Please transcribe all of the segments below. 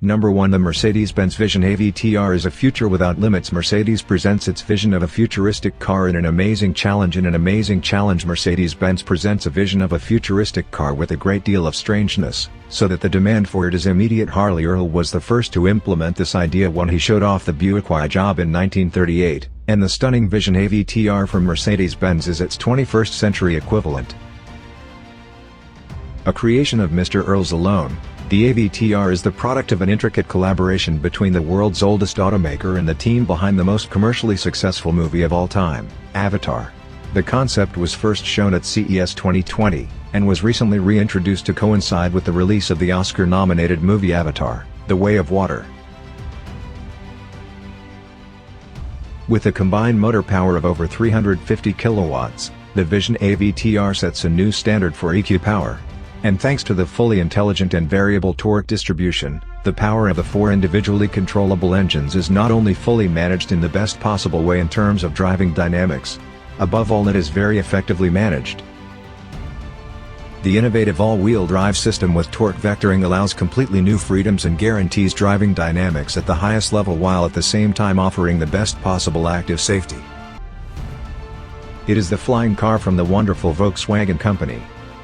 Number 1. The Mercedes Benz Vision Avtr is a future without limits. Mercedes presents its vision of a futuristic car in an amazing challenge. In an amazing challenge, Mercedes-Benz presents a vision of a futuristic car with a great deal of strangeness, so that the demand for it is immediate. Harley Earl was the first to implement this idea when he showed off the Buick Job in 1938, and the stunning Vision Avtr from Mercedes-Benz is its 21st century equivalent. A creation of Mr. Earl's alone, the Avtr is the product of an intricate collaboration between the world's oldest automaker and the team behind the most commercially successful movie of all time, Avatar. The concept was first shown at CES 2020, and was recently reintroduced to coincide with the release of the Oscar-nominated movie Avatar: The Way of Water. With a combined motor power of over 350 kilowatts, the Vision Avtr sets a new standard for EQ power. And thanks to the fully intelligent and variable torque distribution, the power of the 4 individually controllable engines is not only fully managed in the best possible way in terms of driving dynamics. Above all, it is very effectively managed. The innovative all-wheel drive system with torque vectoring allows completely new freedoms and guarantees driving dynamics at the highest level while at the same time offering the best possible active safety. It is the flying car from the wonderful Volkswagen company.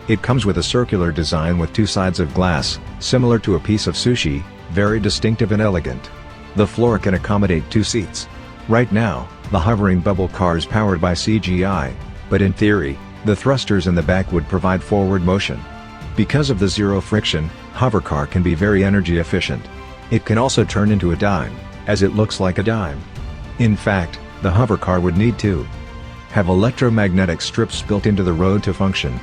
It comes with a circular design with 2 sides of glass, similar to a piece of sushi, very distinctive and elegant. The floor can accommodate 2 seats. Right now, the hovering bubble car is powered by CGI, but in theory, the thrusters in the back would provide forward motion. Because of the zero friction, hover car can be very energy efficient. It can also turn into a dime, as it looks like a dime. In fact, the hover car would need to have electromagnetic strips built into the road to function,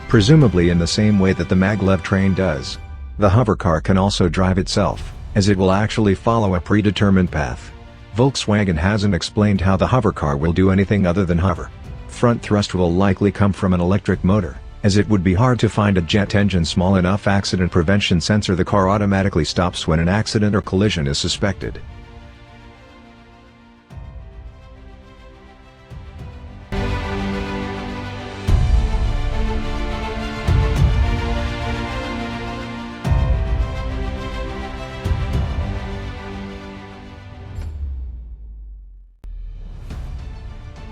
presumably in the same way that the maglev train does. The hover car can also drive itself, as it will actually follow a predetermined path. Volkswagen hasn't explained how the hover car will do anything other than hover. Front thrust will likely come from an electric motor, as it would be hard to find a jet engine small enough. Accident prevention sensor: the car automatically stops when an accident or collision is suspected.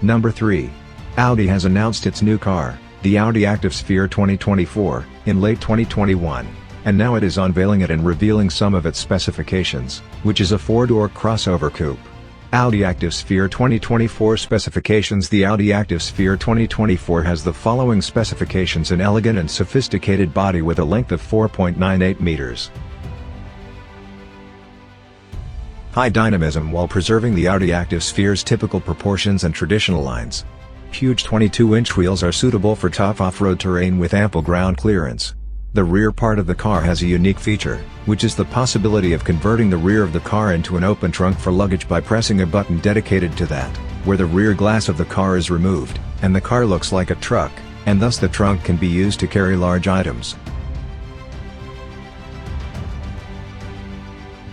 Number 3. Audi has announced its new car, the Audi Active Sphere 2024, in late 2021, and now it is unveiling it and revealing some of its specifications, which is a 4-door crossover coupe. Audi Active Sphere 2024 specifications: the Audi Active Sphere 2024 has the following specifications: an elegant and sophisticated body with a length of 4.98 meters. High dynamism while preserving the Audi Active Sphere's typical proportions and traditional lines. Huge 22-inch wheels are suitable for tough off-road terrain with ample ground clearance. The rear part of the car has a unique feature, which is the possibility of converting the rear of the car into an open trunk for luggage by pressing a button dedicated to that, where the rear glass of the car is removed, and the car looks like a truck, and thus the trunk can be used to carry large items.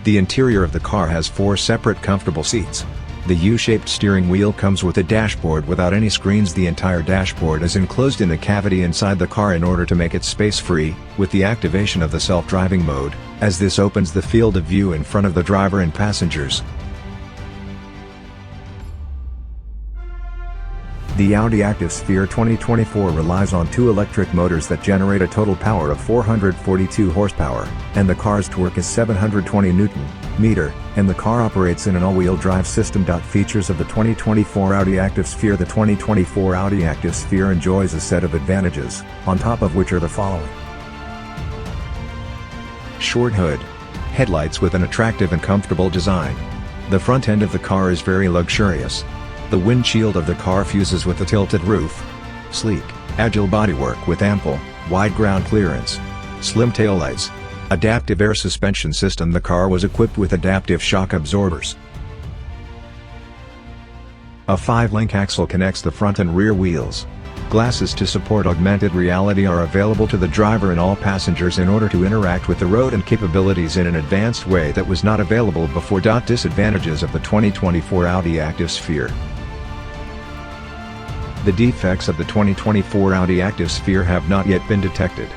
The interior of the car has 4 separate comfortable seats. The U-shaped steering wheel comes with a dashboard without any screens. The entire dashboard is enclosed in the cavity inside the car in order to make it space-free, with the activation of the self-driving mode, as this opens the field of view in front of the driver and passengers. The Audi Active Sphere 2024 relies on 2 electric motors that generate a total power of 442 horsepower, and the car's torque is 720 Nm, and the car operates in an all-wheel drive system. Features of the 2024 Audi Active Sphere: the 2024 Audi Active Sphere enjoys a set of advantages, on top of which are the following. Short hood. Headlights with an attractive and comfortable design. The front end of the car is very luxurious. The windshield of the car fuses with the tilted roof. Sleek, agile bodywork with ample, wide ground clearance. Slim taillights. Adaptive air suspension system: the car was equipped with adaptive shock absorbers. A 5-link axle connects the front and rear wheels. Glasses to support augmented reality are available to the driver and all passengers in order to interact with the road and capabilities in an advanced way that was not available before. Disadvantages of the 2024 Audi Active Sphere. The defects of the 2024 Audi Active Sphere have not yet been detected.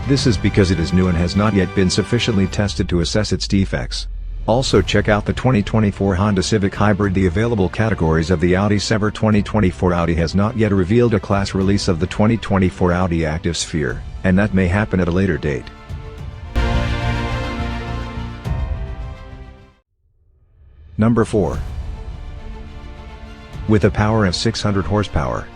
This is because it is new and has not yet been sufficiently tested to assess its defects. Also check out the 2024 Honda Civic Hybrid. The available categories of the Audi Sphere. 2024 Audi has not yet revealed a class release of the 2024 Audi Active Sphere, and that may happen at a later date. Number 4. With a power of 600 horsepower,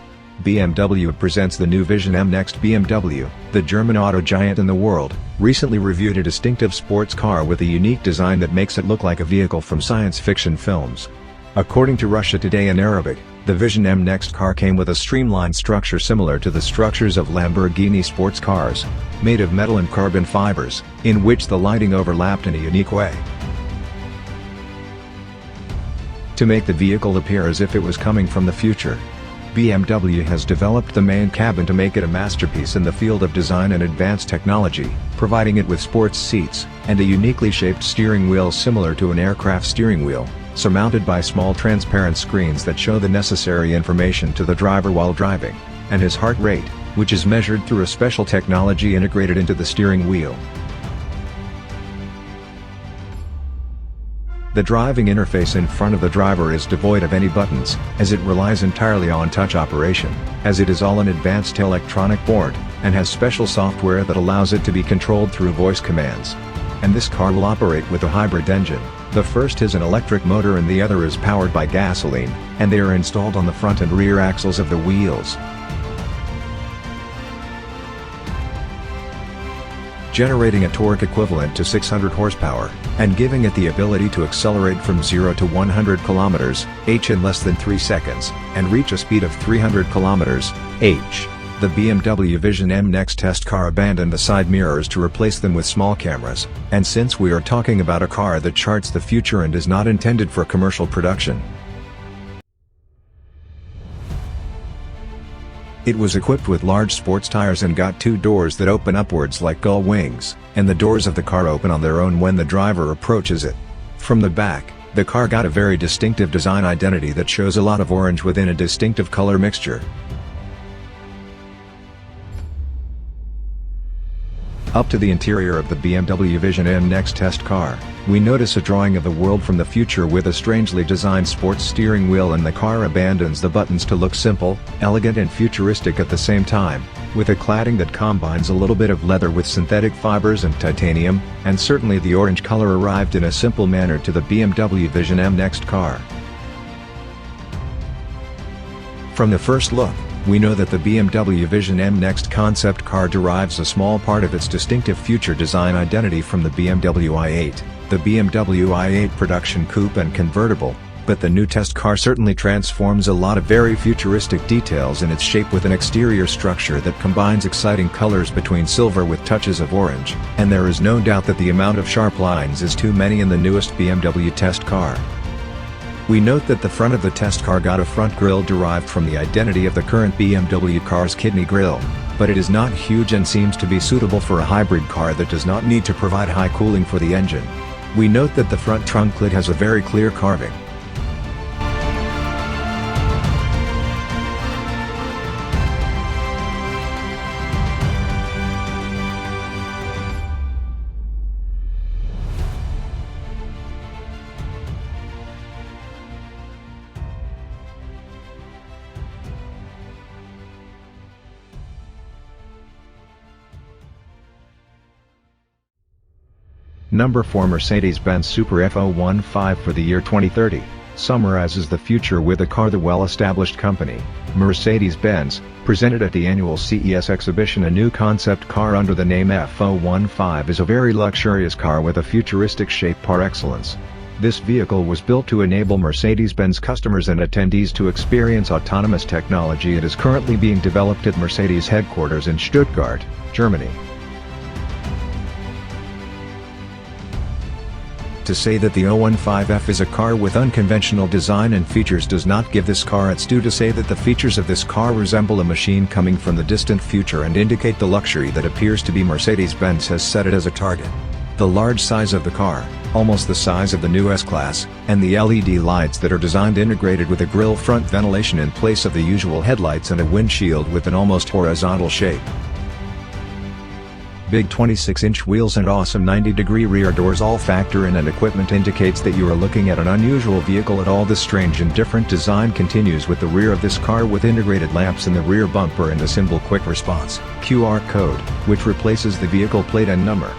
BMW presents the new Vision M. Next, BMW, the German auto giant in the world, recently reviewed a distinctive sports car with a unique design that makes it look like a vehicle from science fiction films. According to Russia Today in Arabic, the Vision M Next car came with a streamlined structure similar to the structures of Lamborghini sports cars, made of metal and carbon fibers, in which the lighting overlapped in a unique way. To make the vehicle appear as if it was coming from the future, BMW has developed the main cabin to make it a masterpiece in the field of design and advanced technology, providing it with sports seats, and a uniquely shaped steering wheel similar to an aircraft steering wheel, surmounted by small transparent screens that show the necessary information to the driver while driving, and his heart rate, which is measured through a special technology integrated into the steering wheel. The driving interface in front of the driver is devoid of any buttons, as it relies entirely on touch operation, as it is all an advanced electronic board, and has special software that allows it to be controlled through voice commands. And this car will operate with a hybrid engine. The first is an electric motor and the other is powered by gasoline, and they are installed on the front and rear axles of the wheels, generating a torque equivalent to 600 horsepower, and giving it the ability to accelerate from 0 to 100 km/h in less than 3 seconds, and reach a speed of 300 km/h. The BMW Vision M Next test car abandoned the side mirrors to replace them with small cameras, and since we are talking about a car that charts the future and is not intended for commercial production, it was equipped with large sports tires and got 2 doors that open upwards like gull wings, and the doors of the car open on their own when the driver approaches it. From the back, the car got a very distinctive design identity that shows a lot of orange within a distinctive color mixture. Up to the interior of the BMW Vision M Next test car, we notice a drawing of the world from the future with a strangely designed sports steering wheel, and the car abandons the buttons to look simple, elegant and futuristic at the same time, with a cladding that combines a little bit of leather with synthetic fibers and titanium, and certainly the orange color arrived in a simple manner to the BMW Vision M Next car. From the first look, we know that the BMW Vision M Next concept car derives a small part of its distinctive future design identity from the BMW i8, the BMW i8 production coupe and convertible, but the new test car certainly transforms a lot of very futuristic details in its shape with an exterior structure that combines exciting colors between silver with touches of orange, and there is no doubt that the amount of sharp lines is too many in the newest BMW test car. We note that the front of the test car got a front grille derived from the identity of the current BMW car's kidney grille, but it is not huge and seems to be suitable for a hybrid car that does not need to provide high cooling for the engine. We note that the front trunk lid has a very clear carving. Number 4. Mercedes Benz Super F015 for the year 2030, summarizes the future with a car. The well-established company, Mercedes Benz, presented at the annual CES exhibition a new concept car under the name F015 is a very luxurious car with a futuristic shape par excellence. This vehicle was built to enable Mercedes-Benz customers and attendees to experience autonomous technology. It is currently being developed at Mercedes headquarters in Stuttgart, Germany. To say that the 015F is a car with unconventional design and features does not give this car its due. To say that the features of this car resemble a machine coming from the distant future and indicate the luxury that appears to be Mercedes-Benz has set it as a target. The large size of the car, almost the size of the new S-Class, and the LED lights that are designed integrated with a grille front ventilation in place of the usual headlights and a windshield with an almost horizontal shape. Big 26-inch wheels and awesome 90-degree rear doors all factor in, and equipment indicates that you are looking at an unusual vehicle at all. This strange and different design continues with the rear of this car with integrated lamps in the rear bumper and a simple quick response QR code, which replaces the vehicle plate and number.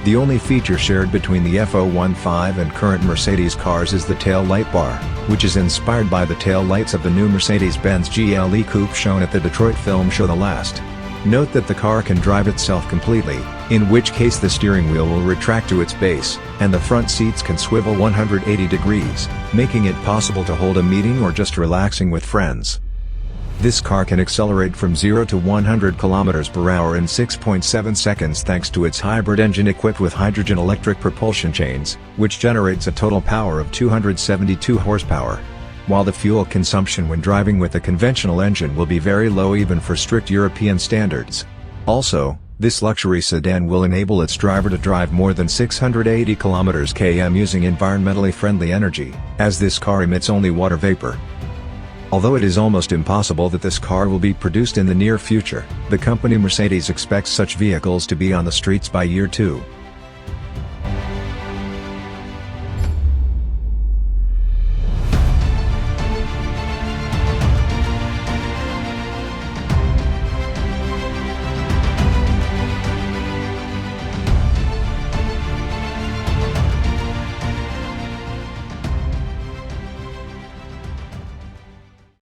The only feature shared between the F015 and current Mercedes cars is the tail light bar, which is inspired by the tail lights of the new Mercedes Benz GLE Coupe shown at the Detroit Film Show the last. Note that the car can drive itself completely, in which case the steering wheel will retract to its base, and the front seats can swivel 180 degrees, making it possible to hold a meeting or just relaxing with friends. This car can accelerate from 0 to 100 km/h in 6.7 seconds thanks to its hybrid engine equipped with hydrogen electric propulsion chains, which generates a total power of 272 horsepower. While the fuel consumption when driving with a conventional engine will be very low even for strict European standards. Also, this luxury sedan will enable its driver to drive more than 680 km/h using environmentally friendly energy, as this car emits only water vapor. Although it is almost impossible that this car will be produced in the near future, the company Mercedes expects such vehicles to be on the streets by year 2.